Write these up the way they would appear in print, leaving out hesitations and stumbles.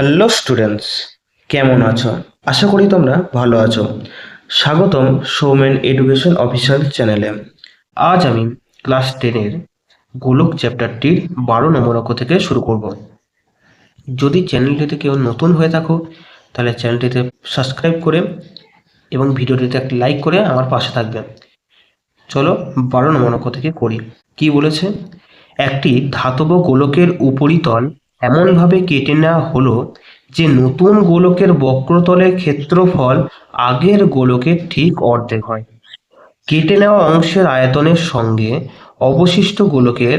Hello students, কেমন আছো? আশা করি তোমরা ভালো আছো। স্বাগতম সৌমেন এডুকেশন অফিসিয়াল চ্যানেলে। আজ আমি ক্লাস 10-এর গোলক চ্যাপ্টারটির 12 নম্বর অঙ্ক থেকে শুরু করব। যদি চ্যানেলটিতে কেউ নতুন হয়ে থাকো তাহলে চ্যানেলটিতে সাবস্ক্রাইব করে এবং ভিডিওটিতে একটা লাইক করে আমার পাশে থাকবে। চলো 12 নম্বর অঙ্ক থেকে করি। কি বলেছে? একটি ধাতব গোলকের উপরিতল এমনভাবে কেটে নেওয়া হলো যে নতুন গোলকের বক্রতলের ক্ষেত্রফল আগের গোলকের ঠিক অর্ধেক হয়। কেটে নেওয়া অংশের আয়তনের সঙ্গে অবশিষ্ট গোলকের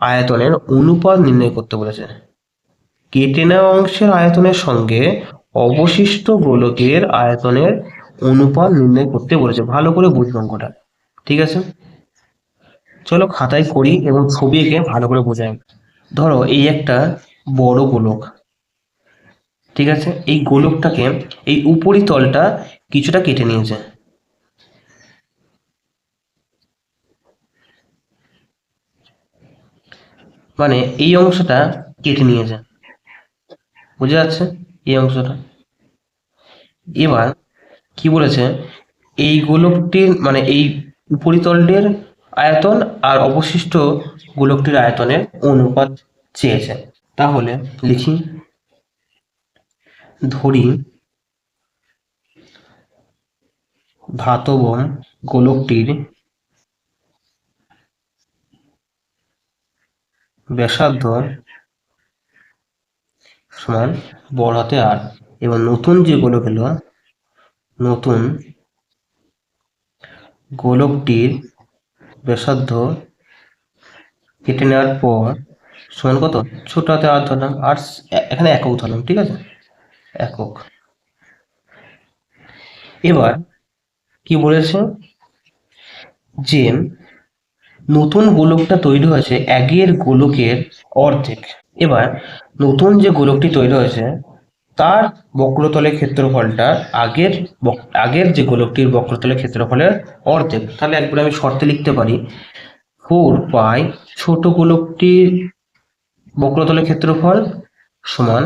আয়তনের অনুপাত নির্ণয় করতে বলেছে। কেটে নেওয়া অংশের আয়তনের সঙ্গে অবশিষ্ট গোলকের আয়তনের অনুপাত নির্ণয় করতে বলেছে। ভালো করে বুঝবো অঙ্কটা, ঠিক আছে? চলো খাতায় করি এবং ছবি এঁকে ভালো করে বোঝাই। ধরো এই একটা বড় গোলক, ঠিক আছে? এই গোলকটাকে এই উপরিতলটা কিছুটা কেটে নিয়েছে, মানে এই অংশটা কেটে নিয়েছে, বুঝে যাচ্ছে? এই অংশটা। এবার কি বলেছে, এই গোলকটির মানে এই উপরিতলটির আয়তন আর অবশিষ্ট গোলকটির আয়তনের অনুপাত চেয়েছে। তাহলে লিখি, ধরি ধাতব গোলকটির ব্যাসার্ধ সমান বড় হাতে আর, এবং নতুন যে গোলক এলো, নতুন গোলকটির ব্যাসার্ধ কেটে নেওয়ার পর সমান কত? ছোট হাতে আর ধরলাম, আর এখানে একক ধরলাম, ঠিক আছে? একক। এবার কি বলেছে যে নতুন গোলকটা তৈরি হয়েছে আগের গোলকের অর্ধেক। এবার নতুন যে গোলকটি তৈরি হয়েছে তার বক্রতলের ক্ষেত্রফলটা আগের যে গোলকটির বক্রতলের ক্ষেত্রফলের অর্ধেক। তাহলে একবার আমি শর্তে লিখতে পারি 4 পাই ছোট গোলকটির বক্রতলের ক্ষেত্রফল সমান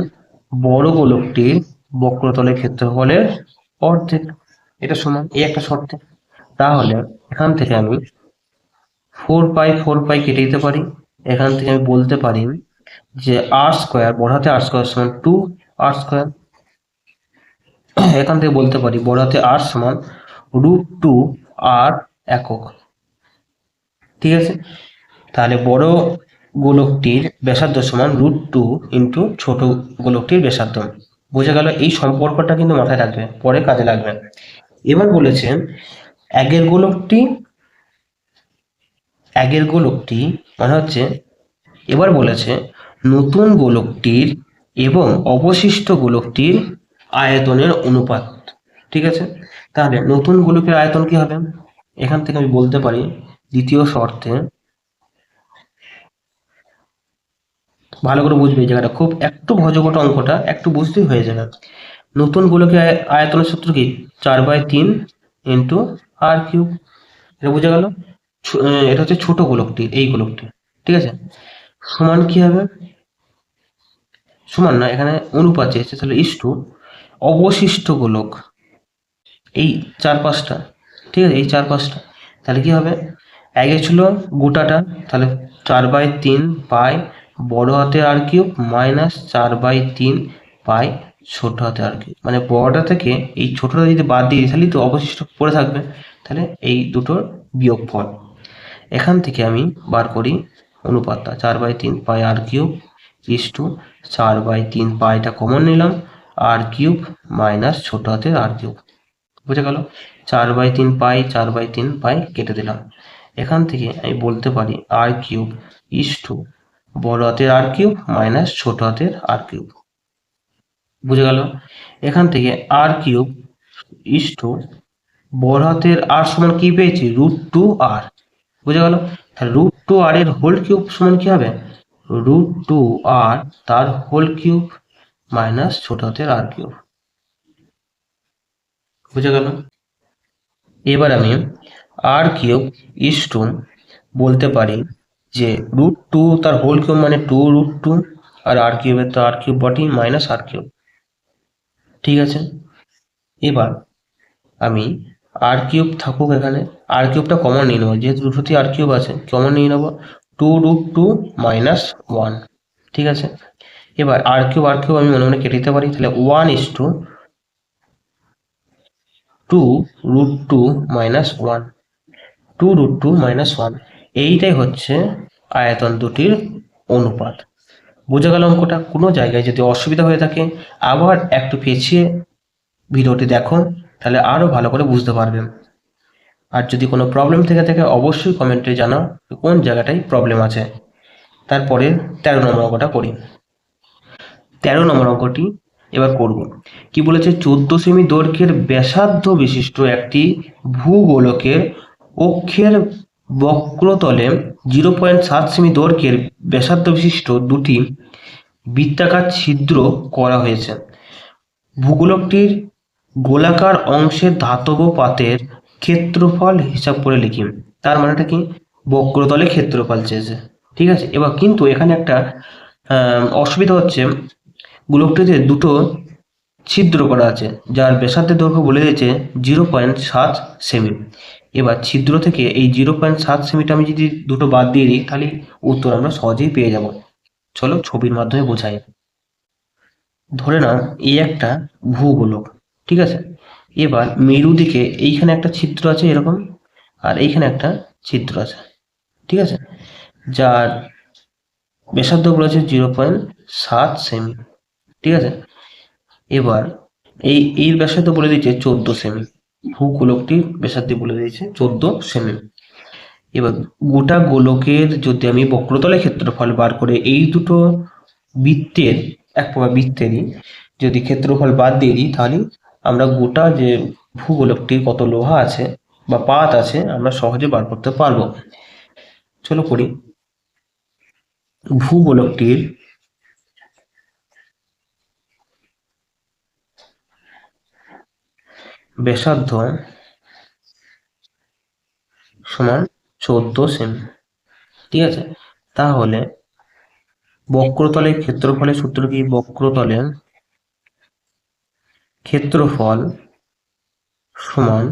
বড় গোলকটির বক্রতলের ক্ষেত্রফলের অর্ধেক। এটা সমান এই একটা শর্তে। তাহলে এখান থেকে আমি 4 পাই কেটে দিতে পারি। এখান থেকে আমি বলতে পারি যে আর স্কোয়ার, বড় হাতে আর স্কোয়ার সমান 2r²। এখান থেকে বলতে পারি বড় হাতে আর সমান √2r একক, ঠিক আছে? তাহলে বড় গোলকটির ব্যাসার্ধ সমান √2 ইন্টু ছোট গোলকটির ব্যাসার্ধ। বোঝা গেল? এই সম্পর্কটা কিন্তু মাথায় রাখবে, পরে কাজে লাগবে। এবার বলেছেন আগের গোলকটি মানে হচ্ছে, এবার বলেছে নতুন গোলকটির এবং অবশিষ্ট গোলকটির আয়তনের অনুপাত, ঠিক আছে? তাহলে নতুন গোলকের আয়তন কি হবে? এখান থেকে আমি বলতে পারি দ্বিতীয় শর্তে, ভালো করে বুঝবে এই জায়গাটা, খুব একটু ভজঘট অঙ্কটা, একটু বুঝতেই হয়ে যাবে। নতুন গোলকের আয়তনের সূত্র কি? 4/3 ইন্টু r³। এটা বুঝে গেল? এটা হচ্ছে ছোট গোলকটি, এই গোলকটি, ঠিক আছে? সমান কি হবে? সমান না, এখানে অনুপাত চেয়েছে, তাহলে ইস্টু অবশিষ্ট গোলক এই 4-5টা, ঠিক আছে? এই 4-5টা, তাহলে কি হবে? আগে ছিল গোটাটা, তাহলে 4/3 পাই বড় হাতে r³ মাইনাস 4/3 পাই ছোট হাতে r³। মানে বড়টা থেকে এই ছোটটা যদি বাদ দিয়ে তাহলে তো অবশিষ্ট পড়ে থাকবে, তাহলে এই দুটোর বিয়োগফল। এখান থেকে আমি বার করি অনুপাতটা, 4/3 পাই r³ ইস্টু 4/3 পাইটা কমন নিলাম, r³ মাইনাস ছোট হাতের r³। বুঝে গেল? 4/3 পাই 4/3 পাই কেটে দিলাম। এখান থেকে আমি বলতে পারি r³ ইস্টু বড় হাতের r³ মাইনাস ছোট হাতের r³। বুঝে গেল? এখান থেকে r³ ইস্টু বড় হাতের r সমান কি পেয়েছি? √2r। বুঝে গেল? তাহলে √2r এর হোল কিউব সমান কি হবে? √2r তার হোল কিউব মাইনাস ছোট হাতের r³। বুঝে গেল? এবার আমি r³ ইস্টু বলতে পারি যে √2 তার হোল কিউব মানে 2√2 আর আর কিউবের তো আর কিউব বটেই, মাইনাস আর কিউব। ঠিক আছে, এবার আমি আর কিউব থাকুক এখানে, আর কিউবটা কমন নিয়ে নেবো, যেহেতু দুটোতেই আর কিউব আছে কমন নিয়ে নেবো, 2√2 মাইনাস 1। ঠিক আছে, এবার আর কিউব আমি মনে মনে কেটে দিতে পারি, তাহলে 1:2√2 মাইনাস 1, 2√2 মাইনাস 1। এইটাই হচ্ছে আয়তন দুটির অনুপাত। বোঝা গেল অঙ্কটা? কোনো জায়গায় যদি অসুবিধা হয়ে থাকে আবার একটু পেছিয়ে ভিডিওটি দেখো, তাহলে আরো ভালো করে বুঝতে পারবেন। আর যদি কোনো প্রবলেম থেকে থাকে অবশ্যই কমেন্টে জানাও কোন জায়গাটায় প্রবলেম আছে। তারপরে 13 নম্বর অঙ্কটা করি। 13 নম্বর অঙ্কটি এবার করব। কি বলেছে, 14 সেমি দৈর্ঘ্যের ব্যাসার্ধ বিশিষ্ট একটি ভূগোলকের অক্ষের বক্রতলে 0.7 সেমি দৈর্ঘ্যের ব্যাসার্ধ বিশিষ্ট দুটি বৃত্তাকার ছিদ্র করা হয়েছে। ভূগোলকটির গোলাকার অংশের ধাতব পাতের ক্ষেত্রফল হিসাব করে লিখি। তার মানেটা কি, বক্রতলে ক্ষেত্রফল চেয়েছে। ঠিক আছে, এবার কিন্তু এখানে একটা অসুবিধা হচ্ছে, গোলকটিতে দুটো ছিদ্র করা আছে যার ব্যাসার্ধের দৈর্ঘ্য বলে দিয়েছে 0.7 সেমি। এবার ছিদ্র থেকে এই 0.7 সেমিটা আমি যদি দুটো বাদ দিয়ে দিই তাহলে উত্তর আমরা সহজেই পেয়ে যাব। চলো ছবির মাধ্যমে বোঝাই। ধরে নাও এই একটা ভূগোলক, ঠিক আছে। এবার মেরু দিকে এইখানে একটা ছিদ্র আছে এরকম, আর এইখানে একটা ছিদ্র আছে, ঠিক আছে, যার ব্যাসার্ধ বলেছে 0.7 সেমি। ঠিক আছে, এবার এর ব্যাসার্ধ বলে দিয়েছে 14 সেমি, ভূগোলকটির ব্যাসার্ধ বলে দিয়েছে 14 সেমি। এবার গোটা গোলকের যদি আমি বক্রতলের ক্ষেত্রফল বার করে এই দুটো বৃত্তের, এক প্রকার বৃত্তেরই যদি ক্ষেত্রফল বাদ দিয়ে দিই তাহলে আমরা গোটা যে ভূগোলকটির কত লোহা আছে বা পাত আছে আমরা সহজে বার করতে পারবো। চলো করি। ভূগোলকটির ব্যাসার্ধ সমান 14 সেমি। ঠিক আছে, তাহলে বক্রতলের ক্ষেত্রফলের সূত্র কি, বক্রতলের ক্ষেত্রফল সমান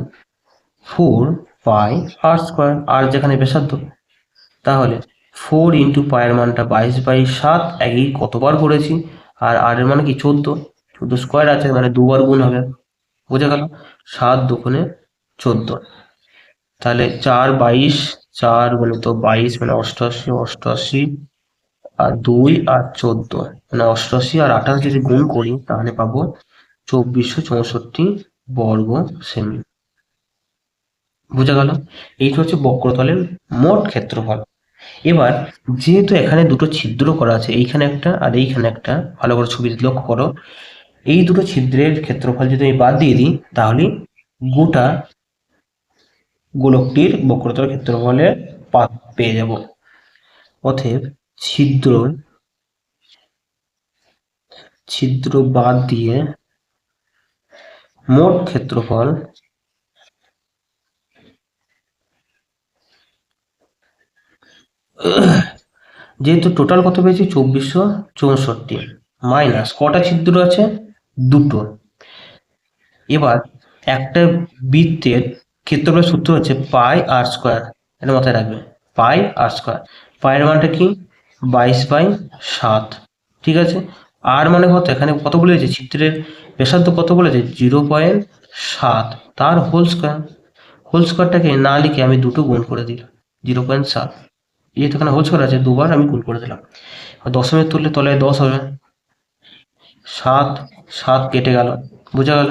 4πr², আর যেখানে ব্যাসার্ধ, তাহলে 4 ইন্টু পায়ের মানটা 22/7, একই কতবার করেছি, আর আর এর মানে কি 14, 14 স্কোয়ার আছে মানে দুবার গুণ হবে। বোঝা গেল, 7×2 = 14, তাহলে 4×22, 4×22 মানে 88, 88 আর 2 আর 14 মানে 88 আর 28 যদি গুণ করি তাহলে পাবো 2464 বর্গ সেমি। বোঝা গেল, এইটা হচ্ছে বক্রতলের মোট ক্ষেত্রফল। এবার যেহেতু এখানে দুটো ছিদ্র করা আছে, এইখানে একটা আর এইখানে একটা, ভালো করে ছবিতে লক্ষ্য করো, এই দুটো ছিদ্রের ক্ষেত্রফল যদি আমি বাদ দিয়ে দিই তাহলে গোটা গোলকটির বক্রতলের ক্ষেত্রফলের পাত পেয়ে যাব। অতএব ছিদ্র বাদ দিয়ে মোট ক্ষেত্রফল যেহেতু টোটাল কত পেয়েছি 2464, মাইনাস কটা ছিদ্র আছে, দুটো। এবার একটা বৃত্তের ক্ষেত্রফলের সূত্র হচ্ছে πr², এটা মাথায় রাখবে, πr²। পায়ের মানটা কি 22/7। ঠিক আছে, আর মানে কত, এখানে কত বলেছে, চিত্রের ব্যাসার্ধ কত বলেছে 0.7, তার হোল স্কোয়ার। হোল স্কোয়ারটাকে না লিখে আমি দুটো গুণ করে দিলাম, 0.7, যেহেতু এখানে হোল স্কোয়ার আছে দুবার আমি গুণ করে দিলাম। দশমিক তুললে তলায় 10 হবে, 7 7 কেটে গেল। বোঝা গেল,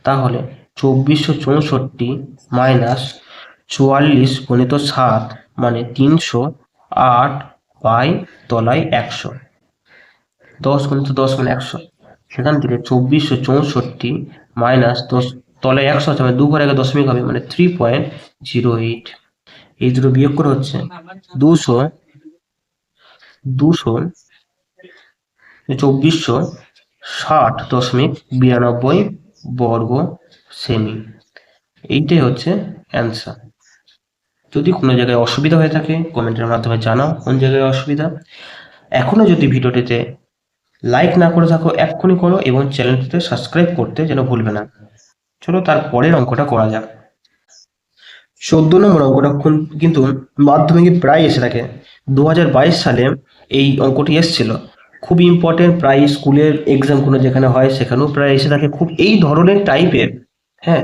তাহলে 2464 মাইনাস 44 গুণিত 7 মানে 308 বাই তলায় 100, 10 গুণিত 10 মানে 100। সেখান থেকে 2464 মাইনাস 10 তলায় 100 আছে মানে দু ঘরে আগে দশমিক হবে মানে 3.08। এই দুটো বিয়োগ করে হচ্ছে 2460.92 বর্গ সেমি। এইটাই হচ্ছে অ্যান্সার। যদি কোনো জায়গায় অসুবিধা হয়ে থাকে কমেন্টের মাধ্যমে জানাও কোন জায়গায় অসুবিধা। এখনো যদি ভিডিওটিতে লাইক না করে থাকো এক্ষুনি করো এবং চ্যানেলটিতে সাবস্ক্রাইব করতে যেন ভুলবে না। চলো তার পরের অঙ্কটা করা যাক। 14 নম্বর অঙ্কটা কিন্তু মাধ্যমিকে প্রায় এসে থাকে। 2022 সালে এই অঙ্কটি এসেছিল। খুব ইম্পর্টেন্ট, প্রায় স্কুলের এক্সামগুলো যেখানে হয় সেখানেও প্রায় এসে থাকে খুব এই ধরনের টাইপের। হ্যাঁ,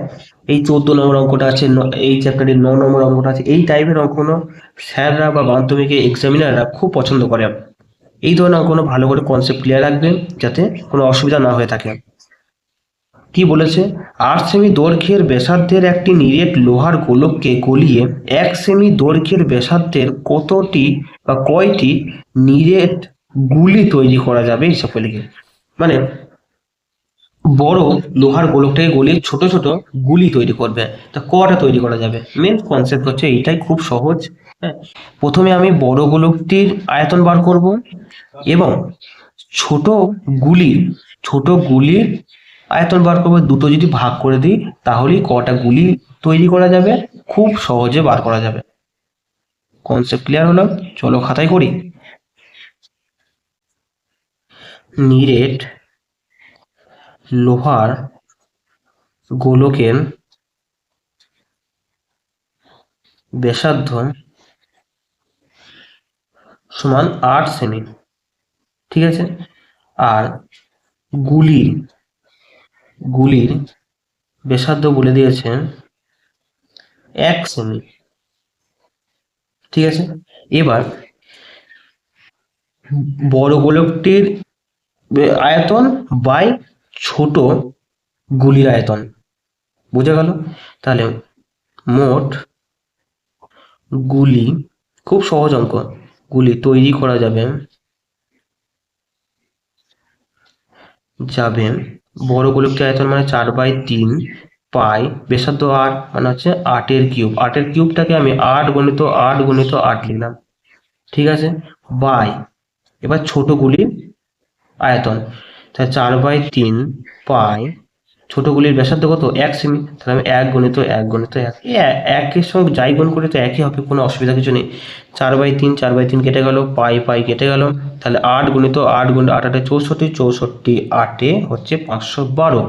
এই 14 নম্বর অঙ্কটা আছে, এই চ্যাপ্টারের 9 নম্বর অঙ্কটা আছে, এই টাইপের অঙ্কগুলো স্যাররা বা মাধ্যমিকের এক্সামিনাররা খুব পছন্দ করে। এই ধরনের অঙ্কগুলো ভালো করে কনসেপ্ট ক্লিয়ার রাখবেন যাতে কোনো অসুবিধা না হয়ে থাকে। কি বলেছে? 8 সেমি দৈর্ঘ্যের ব্যাসার্ধের একটি নিরেট লোহার গোলককে গলিয়ে 1 সেমি দৈর্ঘ্যের ব্যাসার্ধের কতটি বা কয়টি নিরেট গুলি তৈরি করা যাবে হিসাবে লিখে। মানে বড় লোহার গোলকটাকে গলিয়ে ছোট ছোট গুলি তৈরি করবে, তা কটা তৈরি করা যাবে? মেন কনসেপ্ট হচ্ছে এইটাই, খুব সহজ। হ্যাঁ, প্রথমে আমি বড় গোলকটির আয়তন বার করব এবং ছোট ছোট গুলির আয়তন বার করবো। দুটো যদি ভাগ করে দিই তাহলেই কটা গুলি তৈরি করা যাবে, খুব সহজে বার করা যাবে। কনসেপ্ট ক্লিয়ার হলো? চলো খাতায় করি। নিরেট লোহার গোলকের ব্যাসার্ধ সমান 8 সেমি, ঠিক আছে। আর গুলির ব্যাসার্ধ বলে দিয়েছে 1 সেমি, ঠিক আছে। এবার বড় গোলকটির আয়তন বাই ছোট গুলির আয়তন, বোঝা গেল? তাহলে মোট গুলি, খুব সহজ অঙ্ক, গুলি তৈরি করা যাবে বড় গোলকটির আয়তন মানে 4/3 পাই, ব্যাসার্ধ 8 মানে হচ্ছে 8-এর কিউব। 8-এর কিউবটাকে আমি 8 × 8 × 8 লিখলাম, ঠিক আছে, বাই এবার ছোট গুলির আয়তন, তাহলে 4/3 পাই, ছোট গুলির ব্যাসার্ধ কত? 1 সেমি, তাহলে আমি 1 × 1 × 1, একের সঙ্গে যাই গুণ করে তো একই হবে, কোনো অসুবিধা কিছু নেই। 4/3 কেটে গেল, পাই পাই কেটে গেল, তাহলে 8 × 8 × 8 = 64, 64 8-এ হচ্ছে 512,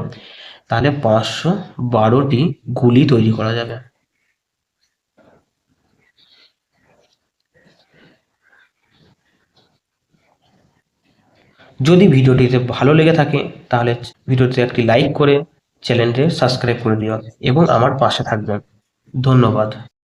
তাহলে 512টি গুলি তৈরি করা যাবে। যদি ভিডিওটিতে ভালো লেগে থাকে তাহলে ভিডিওতে একটি লাইক করে চ্যানেলটি সাবস্ক্রাইব করে দিও এবং আমার পাশে থাকবেন। ধন্যবাদ।